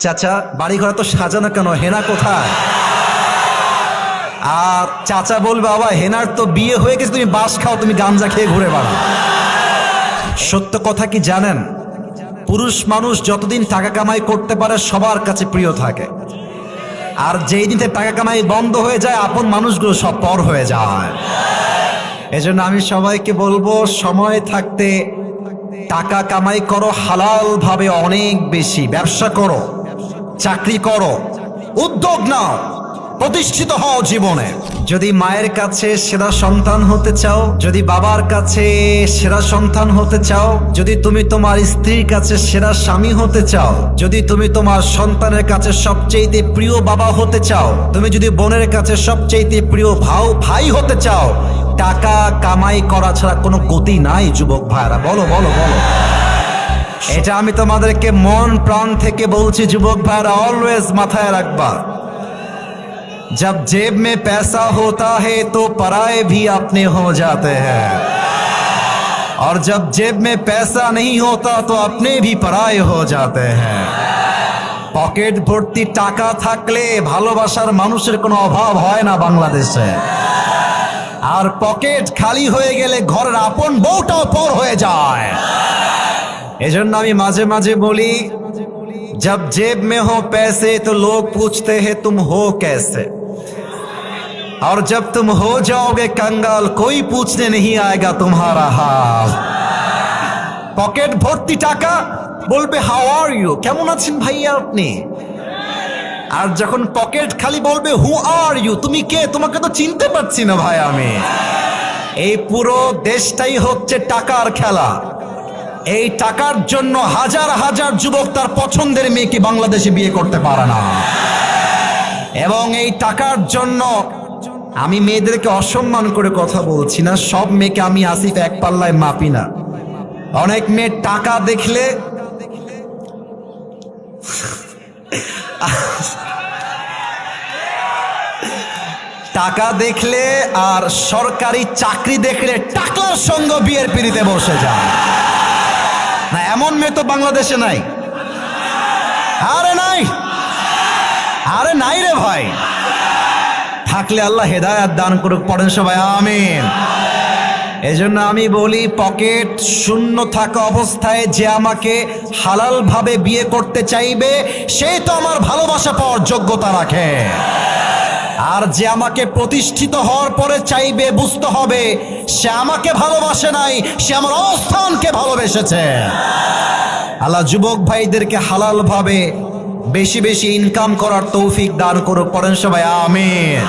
চাচা বাড়ি ঘর তো সাজানো কেন, হেনা কোথায়? আর চাচা বলবে বাবা হেনার তো বিয়ে হয়ে গেছে, তুমি বাস খাও, তুমি গাঞ্জা খেয়ে ঘুরে বেড়াও। সত্য কথা কি জানেন? পুরুষ মানুষ যতদিন টাকা কামাই করতে পারে সবার কাছে প্রিয় থাকে, আর যেই দিনে টাকা কামাই বন্ধ হয়ে যায় আপন মানুষগুলো সব পর হয়ে যায়। এজন্য আমি সবাইকে বলবো সময় থাকতে টাকা কামাই করো, হালাল ভাবে অনেক বেশি ব্যবসা করো, চাকরি করো, উদ্যোগ নাও, প্রতিষ্ঠিত হও জীবনে। যদি মায়ের কাছে সেরা সন্তান হতে চাও, যদি বাবার কাছে সেরা সন্তান হতে চাও, যদি তুমি তোমার স্ত্রীর কাছে সেরা স্বামী হতে চাও, যদি তুমি তোমার সন্তানের কাছে সবচেয়ে প্রিয় বাবা হতে চাও, তুমি যদি বোনের কাছে সবচেয়ে প্রিয় ভাই হতে চাও, টাকা কামাই করা ছাড়া কোনো গতি নাই যুবক ভাইরা। বলো বলো বলো, এটা আমি তোমাদেরকে মন প্রাণ থেকে বলছি যুবক ভাইরা, অলওয়েজ মাথায় রাখবা। जब जेब में पैसा होता है तो पराए भी अपने हो जाते हैं, और जब जेब में पैसा नहीं होता तो अपने भी पराए हो जाते हैं। পকেট ভর্তি টাকা থাকলে ভালোবাসার মানুষের কোনো অভাব হয় না বাংলাদেশে, আর পকেট খালি হয়ে গেলে ঘরের আপন বউটাও পর হয়ে যায়। এজন্য আমি মাঝে মাঝে বলি, जब जेब में हो पैसे तो लोग पूछते हैं तुम हो कैसे, और जब तुम हो जाओगे कंगाल कोई पूछने नहीं आएगा तुम्हारा हाल। পকেট ভর্তি টাকা বলবে হাউ আর ইউ, কেমন আছেন ভাইয়া আপনি, আর যখন পকেট খালি বলবে হু আর ইউ, তুমি কে, তোমাকে তো চিনতে পারছি না ভাই আমি। এই পুরো দেশটাই হচ্ছে টাকার খেলা। এই টাকার জন্য হাজার হাজার যুবক তার পছন্দের মেয়েকে বাংলাদেশে বিয়ে করতে পারে না, এবং এই টাকার জন্য আমি মেয়েদেরকে অসম্মান করে কথা বলছি না, সব মেয়েকে আমি আসিফ এক পাল্লায় মাপি না। অনেক মেয়ে টাকা দেখলে টাকা দেখলে আর সরকারি চাকরি দেখলে টাকার সঙ্গে বিয়ের পিড়িতে বসে যায় না, এমন মেয়ে তো বাংলাদেশে নাই। আরে নাই, আরে নাই রে ভাই, থাকলে আল্লাহ হেদায়েত দান করুক, পড়েন সবাই আমিন। এজন্য আমি বলি, পকেট শূন্য থাকা অবস্থায় যে আমাকে হালাল ভাবে বিয়ে করতে চাইবে সে তো আমার ভালোবাসা পাওয়ার যোগ্যতা রাখে, আর যে আমাকে প্রতিষ্ঠিত হওয়ার পরে চাইবে বুঝতে হবে সে আমাকে ভালোবাসে নাই, সে আমার অবস্থানকে ভালোবেসেছে। আল্লাহ যুবক ভাইদেরকে হালাল ভাবে বেশি বেশি ইনকাম করার তৌফিক দান করুক, পড়েন সবাই আমিন।